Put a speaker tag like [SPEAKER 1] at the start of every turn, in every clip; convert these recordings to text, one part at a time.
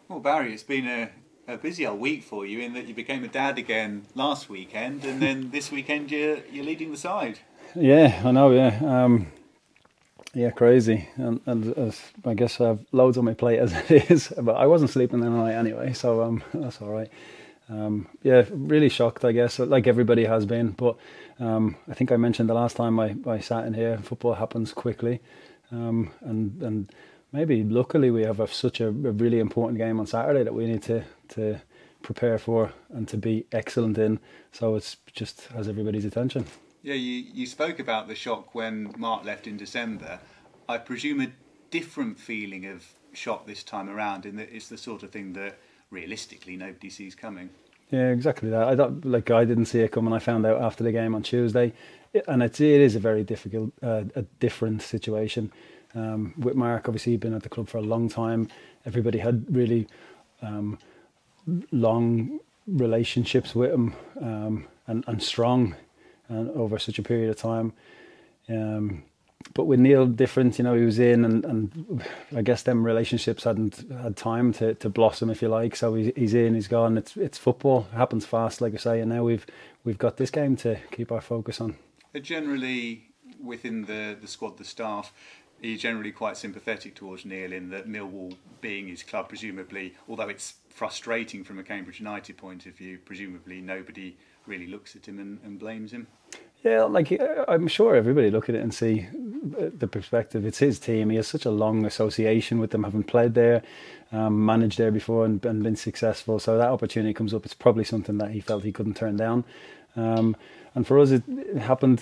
[SPEAKER 1] Well, Barry, it's been a busy old week for you in that you became a dad again last weekend, and then this weekend you're leading the side.
[SPEAKER 2] Yeah, I know. Yeah, yeah, crazy. And I guess I have loads on my plate as it is. But I wasn't sleeping the night anyway, so that's all right. Yeah, really shocked, I guess, like everybody has been. But I think I mentioned the last time I sat in here, football happens quickly, and maybe luckily we have such a really important game on Saturday that we need to prepare for and to be excellent in. So it's just has everybody's attention.
[SPEAKER 1] Yeah, you spoke about the shock when Mark left in December. I presume a different feeling of shock this time around, in that it's the sort of thing that realistically nobody sees coming.
[SPEAKER 2] Yeah, exactly that. I didn't see it coming. I found out after the game on Tuesday, and it is a very difficult, a different situation. With Mark, obviously, he'd been at the club for a long time. Everybody had really long relationships with him, and strong, and over such a period of time. But with Neil, different. He was in, and I guess them relationships hadn't had time to blossom, if you like. So he's in, he's gone. It's football. It happens fast, like I say. And now we've got this game to keep our focus on.
[SPEAKER 1] Generally, within the squad, the staff, are you generally quite sympathetic towards Neil, in that Millwall being his club, presumably, although it's frustrating from a Cambridge United point of view, presumably nobody really looks at him and blames him?
[SPEAKER 2] Yeah, like I'm sure everybody look at it and see the perspective. It's his team. He has such a long association with them, having played there, managed there before, and been successful. So that opportunity comes up. It's probably something that he felt he couldn't turn down. And for us, it happened,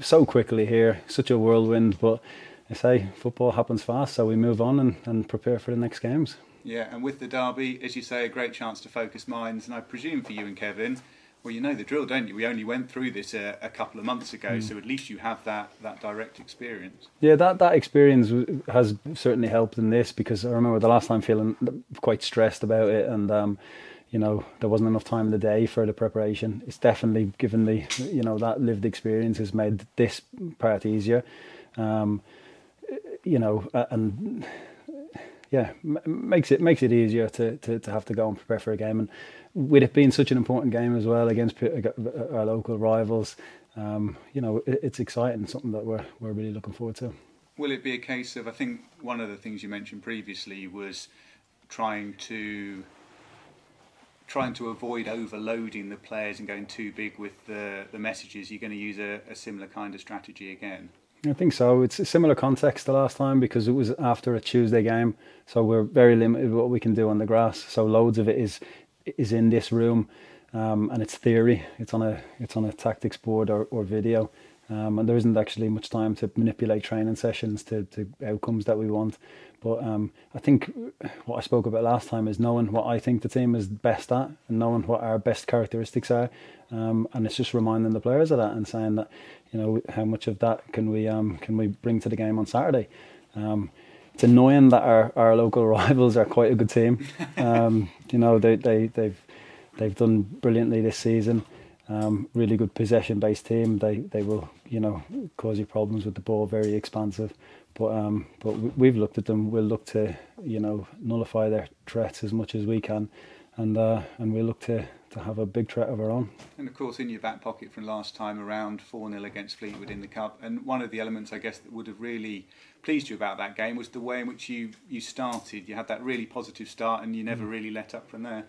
[SPEAKER 2] so quickly here. Such a whirlwind. But I say football happens fast, so we move on and prepare for the next games.
[SPEAKER 1] Yeah, and with the derby, as you say, a great chance to focus minds. And I presume for you and Kevin, well, you know the drill, don't you? We only went through this a couple of months ago, so at least you have that direct experience.
[SPEAKER 2] Yeah, that experience has certainly helped in this, because I remember the last time feeling quite stressed about it, and there wasn't enough time in the day for the preparation. It's definitely given the that lived experience has made this part easier, and yeah, makes it easier to have to go and prepare for a game. And with it being such an important game as well against our local rivals, it's exciting, something that we're really looking forward to.
[SPEAKER 1] Will it be a case of, I think one of the things you mentioned previously was trying to avoid overloading the players and going too big with the messages? You're going to use a similar kind of strategy again?
[SPEAKER 2] I think so. It's a similar context the last time, because it was after a Tuesday game, so we're very limited what we can do on the grass. So loads of it is in this room, and it's theory. It's on a tactics board or video, and there isn't actually much time to manipulate training sessions to outcomes that we want. But I think what I spoke about last time is knowing what I think the team is best at, and knowing what our best characteristics are, and it's just reminding the players of that and saying that how much of that can we bring to the game on Saturday. It's annoying that our local rivals are quite a good team. They've done brilliantly this season. Really good possession-based team. They will cause you problems with the ball. Very expansive. But we've looked at them. We'll look to nullify their threats as much as we can, and we'll look to have a big threat of our own.
[SPEAKER 1] And of course, in your back pocket from last time around, 4-0 against Fleetwood in the Cup. And one of the elements, I guess, that would have really pleased you about that game was the way in which you started. You had that really positive start, and you never really let up from there.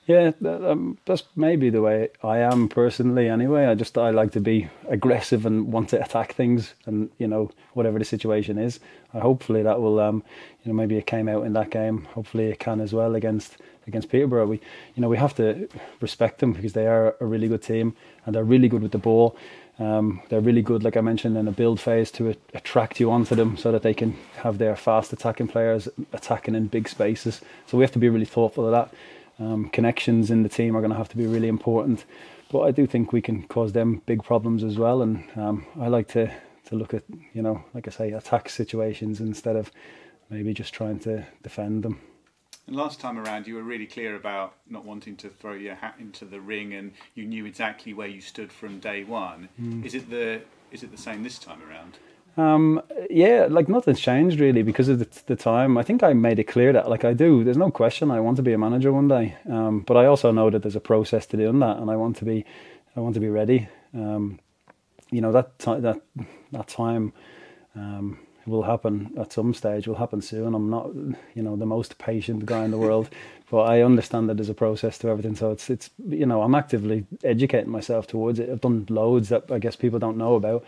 [SPEAKER 2] Yeah, that's maybe the way I am personally anyway. I like to be aggressive and want to attack things, and whatever the situation is. Hopefully that will maybe it came out in that game. Hopefully it can as well against Peterborough. We have to respect them, because they are a really good team, and they're really good with the ball. They're really good, like I mentioned, in a build phase to attract you onto them, so that they can have their fast attacking players attacking in big spaces. So we have to be really thoughtful of that. Connections in the team are going to have to be really important, but I do think we can cause them big problems as well. And I like to look at like I say, attack situations instead of maybe just trying to defend them.
[SPEAKER 1] And last time around, you were really clear about not wanting to throw your hat into the ring, and you knew exactly where you stood from day one. Is it the same this time around?
[SPEAKER 2] Yeah, like nothing's changed really because of the time. I think I made it clear that like I do. There's no question I want to be a manager one day. But I also know that there's a process to doing that, and I want to be ready. That time will happen at some stage. Will happen soon. I'm not the most patient guy in the world, but I understand that there's a process to everything. So it's I'm actively educating myself towards it. I've done loads that I guess people don't know about.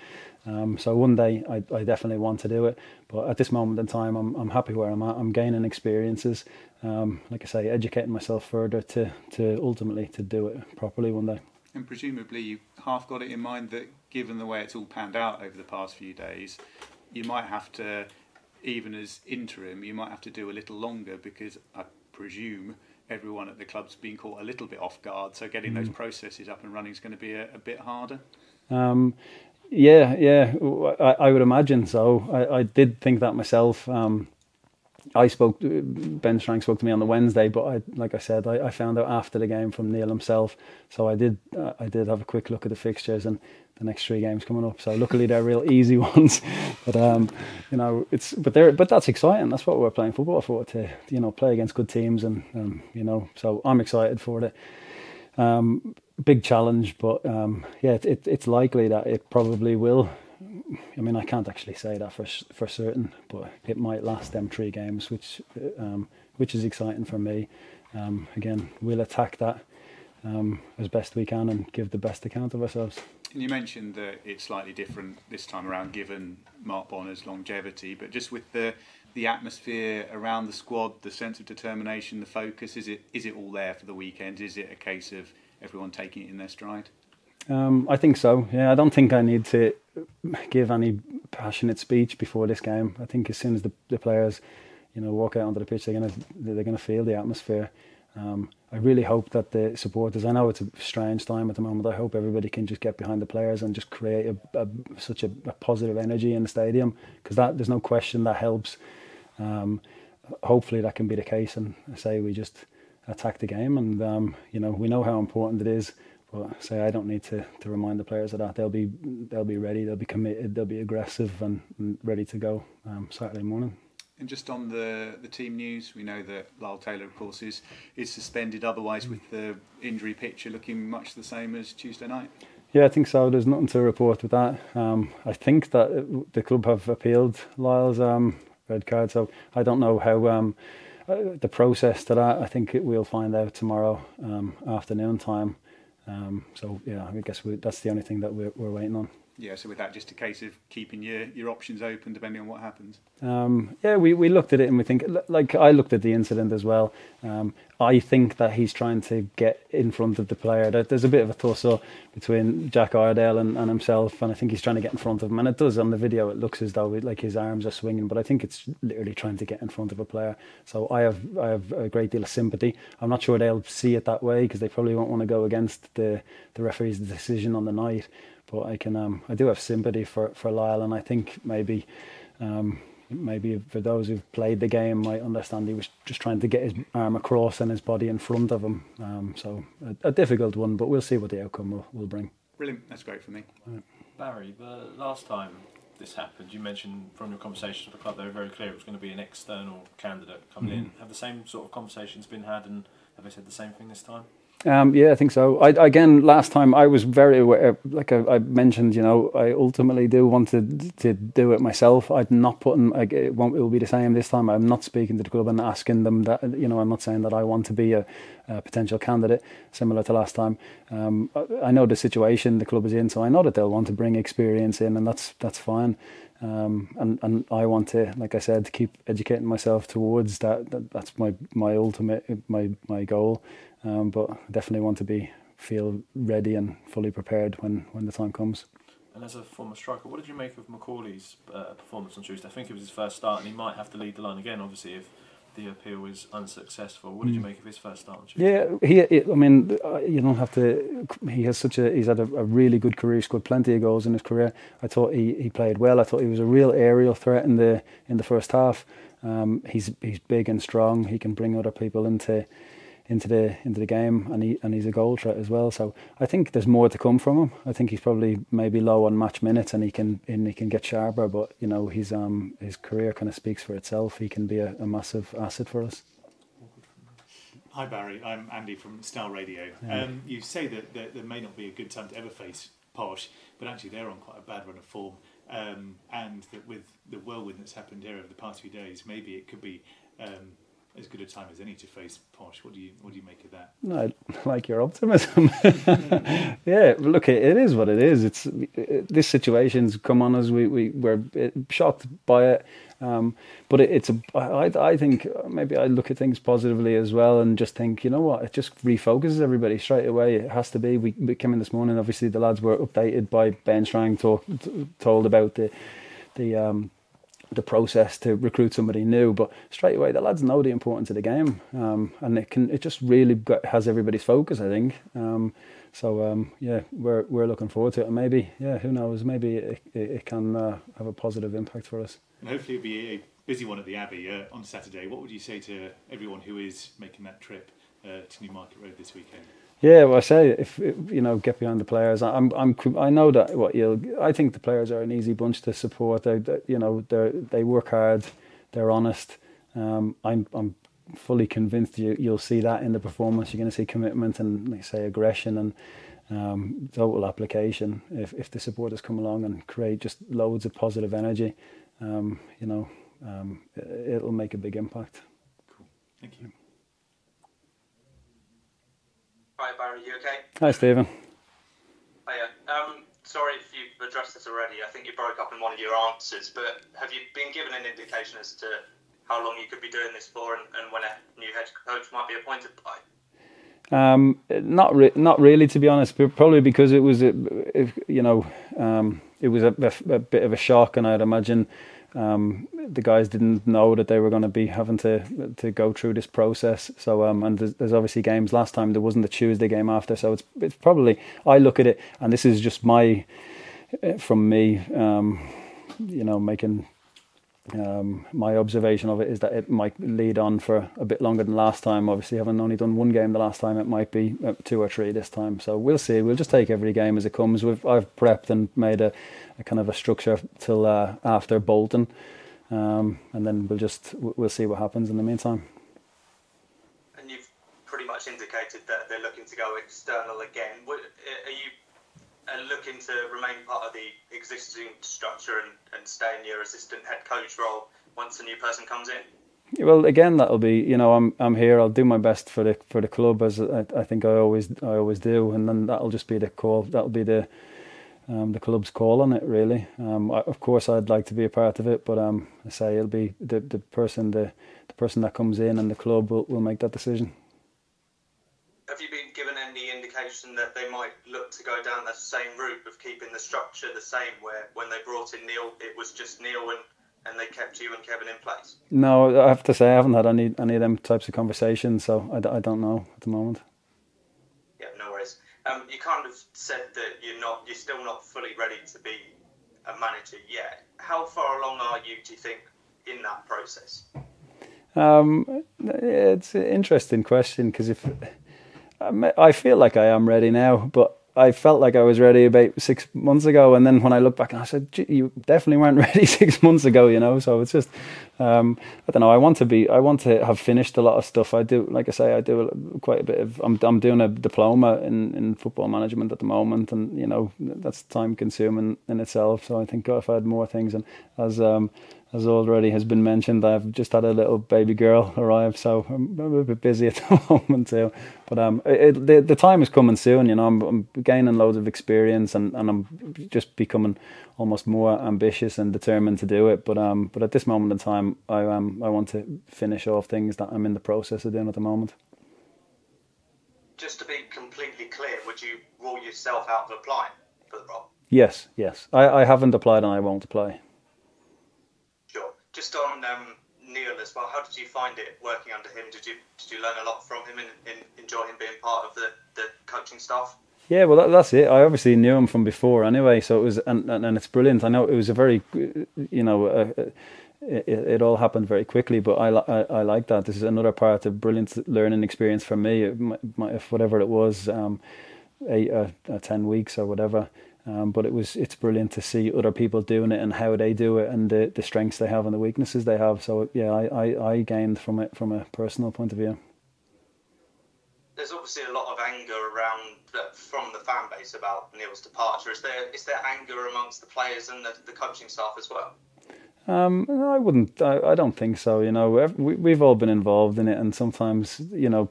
[SPEAKER 2] So one day I definitely want to do it, but at this moment in time I'm happy where I'm at. I'm gaining experiences, like I say, educating myself further to ultimately to do it properly one day.
[SPEAKER 1] And presumably you half got it in mind that given the way it's all panned out over the past few days, you might have to, even as interim, you might have to do a little longer, because I presume everyone at the club's been caught a little bit off guard, so getting those processes up and running is going to be a bit harder. Yeah, I would imagine so. I did think that myself. Ben Strang spoke to me on the Wednesday, but like I said, I found out after the game from Neil himself. So I did have a quick look at the fixtures and the next 3 games coming up. So luckily they're real easy ones. But but that's exciting. That's what we're playing football for, to play against good teams and so I'm excited for it. Big challenge, but it's likely that it probably will. I mean, I can't actually say that for certain, but it might last them 3 games, which is exciting for me. Again, we'll attack that as best we can and give the best account of ourselves. And you mentioned that it's slightly different this time around, given Mark Bonner's longevity, but just with the atmosphere around the squad, the sense of determination, the focus, is it all there for the weekend? Is it a case of everyone taking it in their stride?
[SPEAKER 2] I think so. Yeah, I don't think I need to give any passionate speech before this game. I think as soon as the players, walk out onto the pitch, they're gonna feel the atmosphere. I really hope that the supporters. I know it's a strange time at the moment. I hope everybody can just get behind the players and just create such a positive energy in the stadium, because there's no question that helps. Hopefully that can be the case, and I say we just attack the game, and we know how important it is. But I don't need to remind the players of that. They'll be ready. They'll be committed. They'll be aggressive and ready to go Saturday morning.
[SPEAKER 1] And just on the team news, we know that Lyle Taylor, of course, is suspended. Otherwise, with the injury picture looking much the same as Tuesday night.
[SPEAKER 2] Yeah, I think so. There's nothing to report with that. I think that the club have appealed Lyle's red card, so I don't know how the process to that. I think we'll find out tomorrow afternoon time. So yeah, I guess that's the only thing that we're waiting on.
[SPEAKER 1] Yeah, so with that, just a case of keeping your options open depending on what happens.
[SPEAKER 2] Yeah, we looked at it and we think, like I looked at the incident as well. I think that he's trying to get in front of the player. There's a bit of a tussle between Jack Iredale and himself, and I think he's trying to get in front of him. And it does on the video. It looks as though like his arms are swinging, but I think it's literally trying to get in front of a player. So I have a great deal of sympathy. I'm not sure they'll see it that way because they probably won't want to go against the referee's decision on the night. But I do have sympathy for Lyle, and I think maybe for those who've played the game might understand he was just trying to get his arm across and his body in front of him. So a difficult one, but we'll see what the outcome will bring.
[SPEAKER 1] Brilliant, that's great for me.
[SPEAKER 2] Right.
[SPEAKER 3] Barry, the last time this happened, you mentioned from your conversations with the club they were very clear it was going to be an external candidate coming in. Have the same sort of conversations been had, and have they said the same thing this time?
[SPEAKER 2] Yeah, I think so. Again, last time I was very aware, like I mentioned, I ultimately do want to do it myself. I'm not putting, it will be the same this time. I'm not speaking to the club and asking them that, I'm not saying that I want to be a potential candidate, similar to last time. I know the situation the club is in, so I know that they'll want to bring experience in, and that's fine. And I want to, like I said, keep educating myself towards that. That's my ultimate, my goal. But I definitely want to feel ready and fully prepared when the time comes.
[SPEAKER 3] And as a former striker, what did you make of McCauleys' performance on Tuesday? I think it was his first start, and he might have to lead the line again, obviously, if the appeal is unsuccessful. What did you make of his first start on Tuesday?
[SPEAKER 2] Yeah, I mean, you don't have to. He's had a really good career. He's scored plenty of goals in his career. I thought he played well. I thought he was a real aerial threat in the first half. He's big and strong. He can bring other people into into the game, and he's a goal threat as well. So I think there's more to come from him. I think he's probably maybe low on match minutes, and he can get sharper. But you know, his career kind of speaks for itself. He can be a massive asset for us.
[SPEAKER 4] Hi Barry, I'm Andy from Style Radio.
[SPEAKER 2] Yeah.
[SPEAKER 4] You say that there may not be a good time to ever face Posh, but actually they're on quite a bad run of form, and that with the whirlwind that's happened here over the past few days, maybe it could be as good a time as any to face Posh. What do you make of that?
[SPEAKER 2] I like your optimism. Yeah, look, it is what it is. This situation's come on us. We're shocked by it, but I think maybe I look at things positively as well, and just think, you know what, it just refocuses everybody straight away. It has to be. We came in this morning. Obviously, the lads were updated by Ben Strang, told about the process to recruit somebody new, but straight away the lads know the importance of the game, and it just really has everybody's focus, I think. Yeah, we're looking forward to it, and maybe, yeah, who knows, maybe it can have a positive impact for us.
[SPEAKER 4] And hopefully it'll be a busy one at the Abbey on Saturday. What would you say to everyone who is making that trip to Newmarket Road this weekend?
[SPEAKER 2] Yeah, well, I say, if you know, get behind the players. I know that I think the players are an easy bunch to support. They work hard, they're honest. I'm fully convinced you'll see that in the performance. You're going to see commitment and, like I say, aggression and total application. If the supporters come along and create just loads of positive energy, it'll make a big impact.
[SPEAKER 4] Cool, thank you.
[SPEAKER 5] Hi Barry, you okay?
[SPEAKER 2] Hi Stephen.
[SPEAKER 5] Hiya. Sorry if you've addressed this already. I think you broke up in one of your answers, but have you been given an indication as to how long you could be doing this for, and when a new head coach might be appointed by?
[SPEAKER 2] Not really, to be honest. But probably because it was a bit of a shock, and I'd imagine the guys didn't know that they were going to be having to go through this process. So and there's obviously games. Last time there wasn't the Tuesday game after, so it's probably, I look at it, and this is just my making my observation of it, is that it might lead on for a bit longer than last time. Obviously, having only done one game the last time, it might be 2 or 3 this time. So we'll see. We'll just take every game as it comes. I've prepped and made a kind of a structure till after Bolton, and then we'll see what happens in the meantime.
[SPEAKER 5] And you've pretty much indicated that they're looking to go external again. Are you looking to remain part of the existing structure and stay in your assistant head coach role once a new person comes in?
[SPEAKER 2] Well, again, that'll be, I'm here. I'll do my best for the club, as I think I always do, and then that'll just be the call. That'll be the club's call on it, really. Of course, I'd like to be a part of it, but I say it'll be the person that comes in, and the club will make that decision.
[SPEAKER 5] Have you been given any indication that they might look to go down the same route of keeping the structure the same, where when they brought in Neil, it was just Neil and they kept you and Kevin in place?
[SPEAKER 2] No, I have to say I haven't had any of them types of conversations, so I don't know at the moment.
[SPEAKER 5] Yeah, no worries. You kind of said that you're still not fully ready to be a manager yet. How far along are you, do you think, in that process?
[SPEAKER 2] It's an interesting question, because I feel like I am ready now, but I felt like I was ready about 6 months ago, and then when I look back, and I said, you definitely weren't ready 6 months ago, so it's just, I don't know, I want to have finished a lot of stuff. I do, like I say, I do quite a bit of, I'm doing a diploma in football management at the moment, and, that's time consuming in itself, so I think if I had more things, and as already has been mentioned, I've just had a little baby girl arrive, so I'm a bit busy at the moment too. But the time is coming soon. I'm gaining loads of experience, and I'm just becoming almost more ambitious and determined to do it. But at this moment in time, I want to finish off things that I'm in the process of doing at the moment.
[SPEAKER 5] Just to be completely clear, would you rule yourself out of applying for the role?
[SPEAKER 2] Yes. I haven't applied, and I won't apply.
[SPEAKER 5] Just on Neil as well, how did you find it working under him? Did you learn a lot from him and enjoy him being part of the coaching staff?
[SPEAKER 2] Yeah, well, that's it. I obviously knew him from before anyway, so it was, and it's brilliant. I know it was a very, it all happened very quickly. But I like that. This is another part of brilliant learning experience for me. If whatever it was, 8 or 10 weeks or whatever. But it's brilliant to see other people doing it and how they do it and the strengths they have and the weaknesses they have. So yeah, I gained from it from a personal point of view.
[SPEAKER 5] There's obviously a lot of anger around from the fan base about Neil's departure. Is there anger amongst the players and the coaching staff as well?
[SPEAKER 2] I wouldn't. I don't think so. We've all been involved in it, and sometimes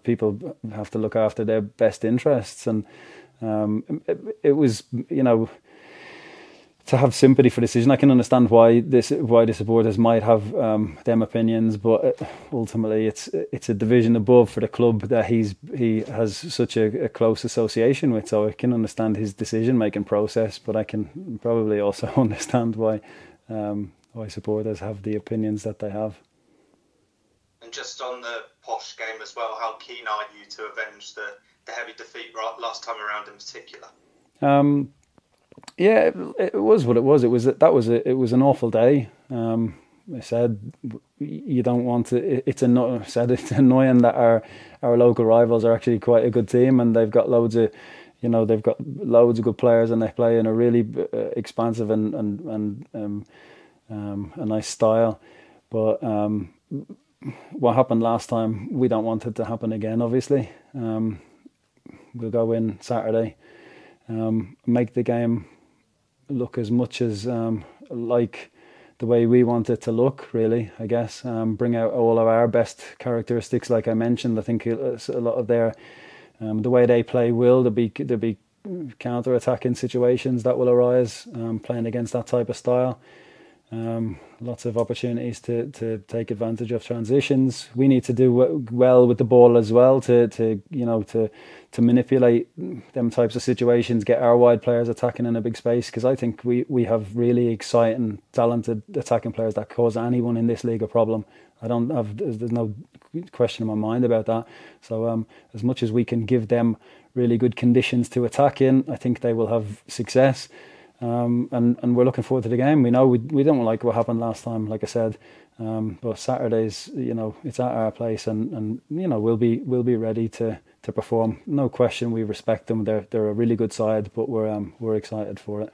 [SPEAKER 2] people have to look after their best interests, and it was to have sympathy for the decision. I can understand why the supporters might have them opinions, but ultimately it's a division above for the club that he has such a close association with. So I can understand his decision making process, but I can probably also understand why supporters have the opinions that they have.
[SPEAKER 5] And just on the Posh game as well, how keen are you to avenge the heavy defeat last time around in particular?
[SPEAKER 2] Yeah, it was what it was. It was an awful day. I said you don't want to. It's annoying that our local rivals are actually quite a good team, and they've got loads of good players, and they play in a really expansive and a nice style. But what happened last time, we don't want it to happen again. Obviously, we'll go in Saturday, make the game look as much as like the way we want it to look, really, I guess. Bring out all of our best characteristics, like I mentioned. I think a lot of their the way they play there'll be counter-attacking situations that will arise playing against that type of style. Lots of opportunities to take advantage of transitions. We need to do well with the ball as well to manipulate them types of situations, get our wide players attacking in a big space, because I think we have really exciting, talented attacking players that cause anyone in this league a problem. There's no question in my mind about that. So as much as we can give them really good conditions to attack in, I think they will have success. And we're looking forward to the game. We know we don't like what happened last time, like I said. But Saturdays, it's at our place, and we'll be ready to perform. No question, we respect them. They're a really good side, but we're excited for it.